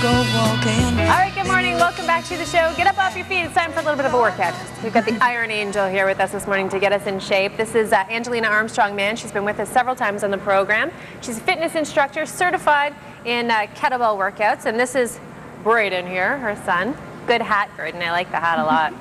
go walking. All right, good morning. Welcome back to the show. Get up off your feet. It's time for a little bit of a workout. We've got the Iron Angel here with us this morning to get us in shape. This is Angelina Armstrong-Mann. She's been with us several times on the program. She's a fitness instructor, certified in kettlebell workouts. And this is Braden here, her son. Good hat, Braden. I like the hat a lot.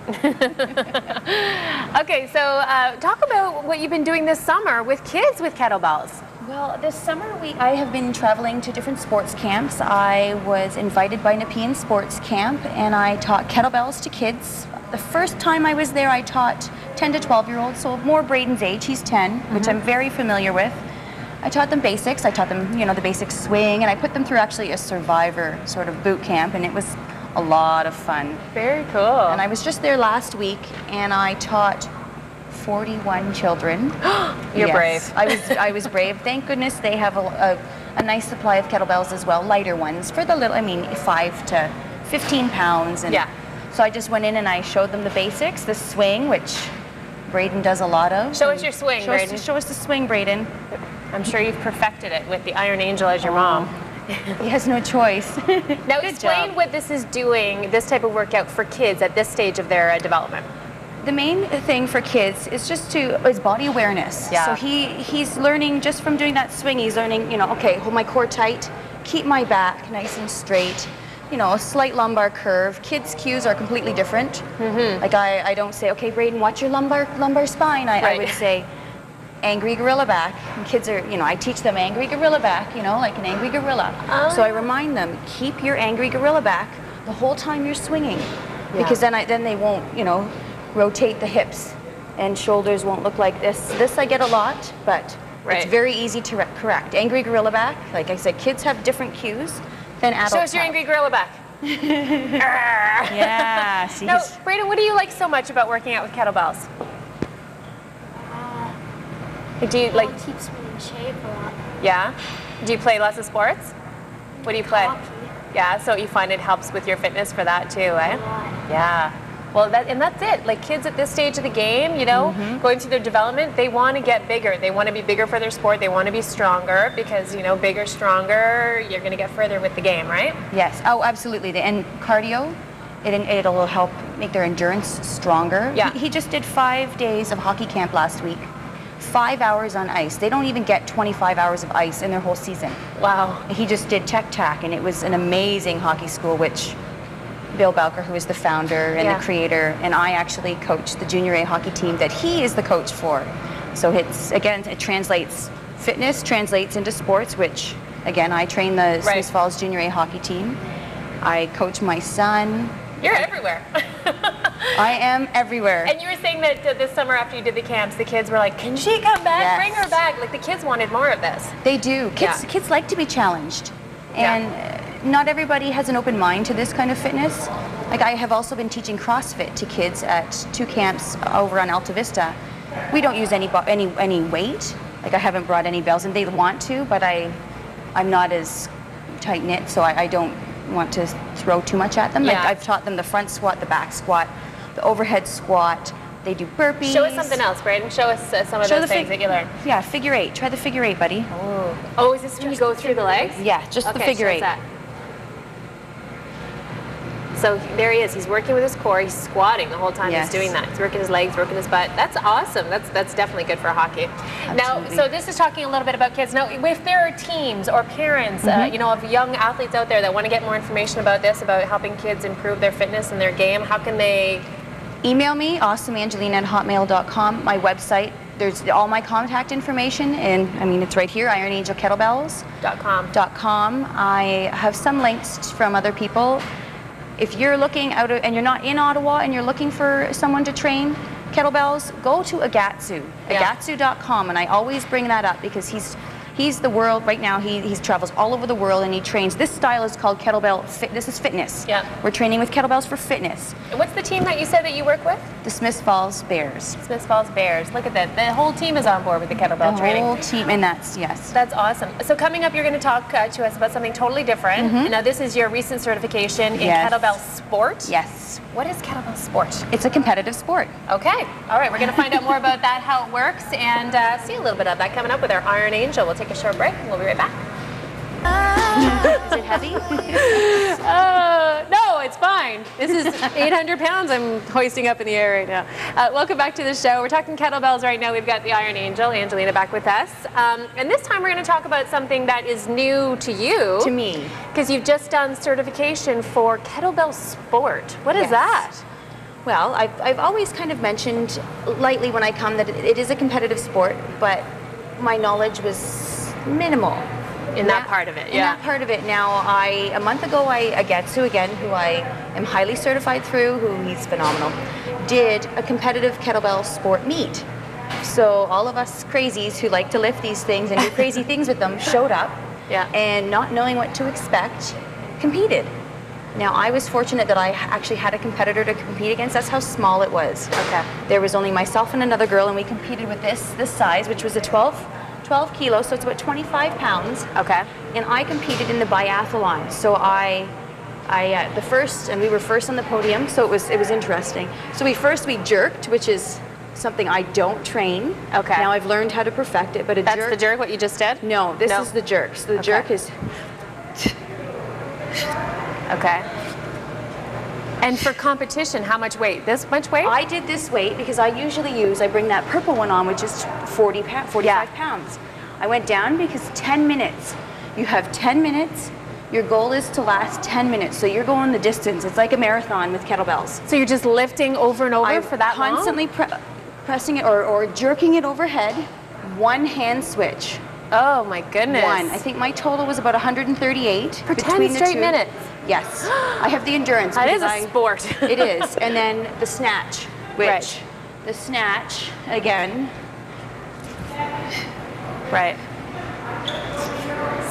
Okay, so talk about what you've been doing this summer with kids with kettlebells. Well, this summer I have been traveling to different sports camps. I was invited by Nepean Sports Camp and I taught kettlebells to kids. The first time I was there I taught 10 to 12-year-olds, so more Braden's age, he's 10, which I'm very familiar with. I taught them basics, I taught them, the basic swing, and I put them through actually a survivor sort of boot camp, and it was a lot of fun. Very cool. And I was just there last week and I taught 41 children. You're Yes, brave. I was brave. Thank goodness they have a nice supply of kettlebells as well, lighter ones for the little, 5 to 15 pounds. And so I just went in and I showed them the basics, the swing, which Braden does a lot of. Show us your swing, Braden. Show us the swing, Braden. I'm sure you've perfected it with the Iron Angel as your mom. He has no choice. Now explain what this is doing, this type of workout for kids at this stage of their development. The main thing for kids is is body awareness. Yeah. So he's learning just from doing that swing. He's learning, okay, hold my core tight, keep my back nice and straight. A slight lumbar curve. Kids' cues are completely different. Like I don't say, okay, Braden, watch your lumbar spine. I would say, angry gorilla back. And kids are, I teach them angry gorilla back, like an angry gorilla. So I remind them, keep your angry gorilla back the whole time you're swinging, because then they won't, rotate the hips and shoulders won't look like this. This I get a lot, but it's very easy to correct. Angry gorilla back, like I said, kids have different cues than adults. Show us your angry gorilla back. Yeah. See, now, Braden, what do you like so much about working out with kettlebells? Do you like? It keeps me in shape a lot. Yeah. Do you play lots of sports? What do you play? Hockey. Yeah. So you find it helps with your fitness for that too, eh? A lot. Yeah. Well, that's it. Like kids at this stage of the game, going through their development, they want to get bigger. They want to be bigger for their sport. They want to be stronger because, bigger, stronger, you're going to get further with the game, right? Yes. Oh, absolutely. And cardio, it'll help make their endurance stronger. Yeah. He just did 5 days of hockey camp last week. 5 hours on ice. They don't even get 25 hours of ice in their whole season. Wow. He just did tech-tac, and it was an amazing hockey school, which Bill Bowker, who is the founder and the creator, and I actually coach the junior A hockey team that he is the coach for. So it translates, fitness translates into sports, which again, I train the Smith Falls junior A hockey team. I coach my son. You're everywhere. I am everywhere. And you were saying that this summer after you did the camps, the kids were like, can she come back? Yes. Bring her back. Like the kids wanted more of this. They do. Kids like to be challenged. And not everybody has an open mind to this kind of fitness. Like I have also been teaching CrossFit to kids at 2 camps over on Alta Vista. We don't use any weight. Like I haven't brought any bells, and they want to, but I'm not as tight knit, so I don't want to throw too much at them. Like I've taught them the front squat, the back squat, the overhead squat. They do burpees. Show us something else, Braden. Show us some of those things that you learned. Yeah, figure 8. Try the figure 8, buddy. Oh, is this when you go through the legs? Yeah, just the figure 8. That. So there he is. He's working with his core. He's squatting the whole time he's doing that. He's working his legs, working his butt. That's awesome. That's definitely good for hockey. Absolutely. Now, so this is talking a little bit about kids. Now, if there are teams or parents, of young athletes out there that want to get more information about this, about helping kids improve their fitness and their game, how can they? Email me, awesomeangelina@hotmail.com. My website, there's all my contact information, and it's right here, IronAngelKettlebells.com. I have some links from other people. If you're looking out and you're not in Ottawa and you're looking for someone to train kettlebells, go to Agatsu, agatsu.com, and I always bring that up because he's the world right now. He travels all over the world and he trains. This style is called kettlebell fit. This is fitness. Yeah. We're training with kettlebells for fitness. And what's the team that you said that you work with? The Smith Falls Bears. Smith Falls Bears. Look at that. The whole team is on board with the kettlebell training. The whole team, and that's That's awesome. So coming up, you're going to talk to us about something totally different. Now, this is your recent certification in kettlebell sport. Yes. What is kettlebell sport? It's a competitive sport. Okay. All right. We're going to find out more about that, how it works, and see a little bit of that coming up with our Iron Angel. We'll take a short break, and we'll be right back. Is it heavy? This is 800 pounds I'm hoisting up in the air right now. Welcome back to the show. We're talking kettlebells right now. We've got the Iron Angel, Angelina, back with us. And this time we're going to talk about something that is new to you. To me. Because you've just done certification for kettlebell sport. What is that? Well, I've always kind of mentioned lightly when I come that it is a competitive sport, but my knowledge was minimal. In that part of it, In that part of it. Now, a month ago, Agetsu, again, who I am highly certified through, who he's phenomenal, did a competitive kettlebell sport meet. So all of us crazies who like to lift these things and do crazy things with them showed up, and not knowing what to expect, competed. Now, I was fortunate that I actually had a competitor to compete against. That's how small it was. Okay. There was only myself and another girl, and we competed with this size, which was a 12 kilos, so it's about 25 pounds. Okay. And I competed in the biathlon. So the first, and we were first on the podium, so it was interesting. So we jerked, which is something I don't train. Okay. Now I've learned how to perfect it, but That's the jerk, what you just did? No, this is the jerk. So the jerk is... Okay. And for competition, how much weight? This much weight? I did this weight because I bring that purple one on, which is 45 pounds. I went down because 10 minutes. You have 10 minutes. Your goal is to last 10 minutes. So you're going the distance. It's like a marathon with kettlebells. So you're just lifting over and over for that long? Constantly pressing it or jerking it overhead. One hand switch. Oh my goodness. I think my total was about 138. For 10 straight minutes? Yes. I have the endurance. That is a sport. It is. And then the snatch, which the snatch, again. Right.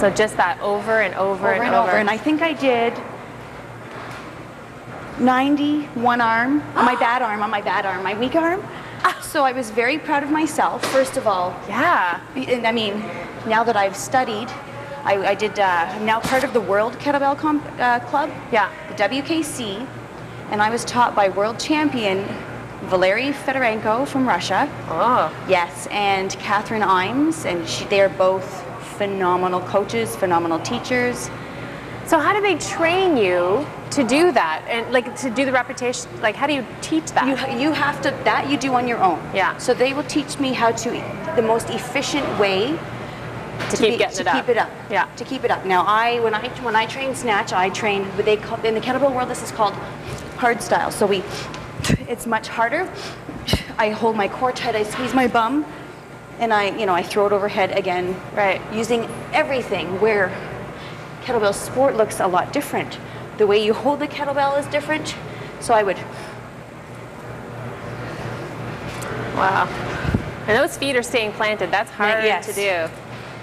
So just that over and over and over. And I think I did 90 one arm, on my bad arm, my weak arm. So I was very proud of myself, first of all. Yeah. And I mean, now that I've studied, I'm now part of the World Kettlebell Club, the WKC, and I was taught by world champion Valery Fedorenko from Russia. Oh. Yes, and Catherine Imes, and they're both phenomenal coaches, phenomenal teachers. So how do they train you to do that? And like to do the repetition, like how do you teach that? You have to, that you do on your own. Yeah. So they will teach me how to, the most efficient way to keep it up. Yeah. To keep it up. Now when I train snatch, I train in the kettlebell world. This is called hard style. So it's much harder. I hold my core tight. I squeeze my bum, and I throw it overhead again. Right. Using everything. Where kettlebell sport looks a lot different. The way you hold the kettlebell is different. So I would. Wow. And those feet are staying planted. That's hard to do.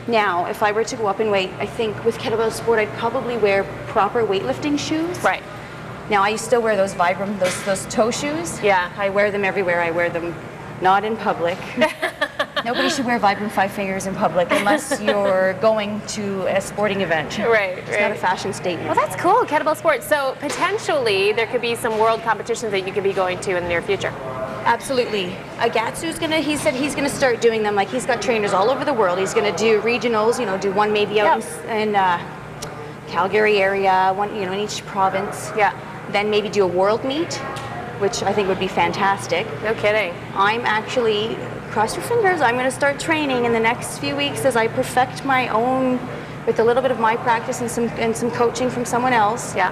Now, if I were to go up in weight, I think with kettlebell sport, I'd probably wear proper weightlifting shoes. Right. Now, I still wear those Vibram, those toe shoes. Yeah. I wear them everywhere. I wear them not in public. Nobody should wear Vibram 5 Fingers in public unless you're going to a sporting event. Right, It's not a fashion statement. Well, that's cool, kettlebell sports. So potentially there could be some world competitions that you could be going to in the near future. Absolutely. Agatsu's he said he's gonna start doing them. Like he's got trainers all over the world. He's gonna do regionals, do one maybe out in Calgary area, one in each province. Yeah. Then maybe do a world meet, which I think would be fantastic. No kidding. I'm actually, cross your fingers, I'm gonna start training in the next few weeks as I perfect my own, with a little bit of my practice and some coaching from someone else. Yeah.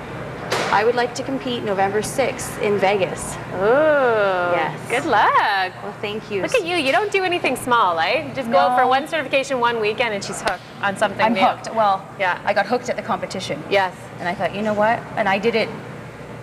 I would like to compete November 6th in Vegas. Ooh. Yes. Good luck. Well, thank you. Look at you. You don't do anything small, eh? You just go out for one certification one weekend and she's hooked on something I'm new. hooked. Well, yeah. I got hooked at the competition. Yes. And I thought, you know what? And I did it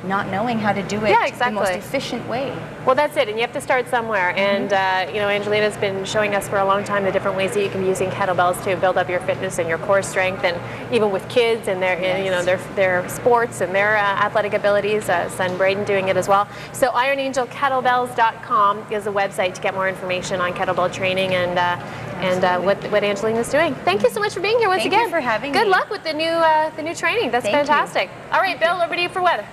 not knowing how to do it the most efficient way. Well, that's it, and you have to start somewhere. And Angelina's been showing us for a long time the different ways that you can be using kettlebells to build up your fitness and your core strength, and even with kids and their sports and their athletic abilities. Son Braden doing it as well. So IronAngelKettlebells.com is a website to get more information on kettlebell training and what Angelina's doing. Thank you so much for being here once again. Thank you for having me. Good luck with the new training. That's fantastic. All right, Bill, over to you for weather.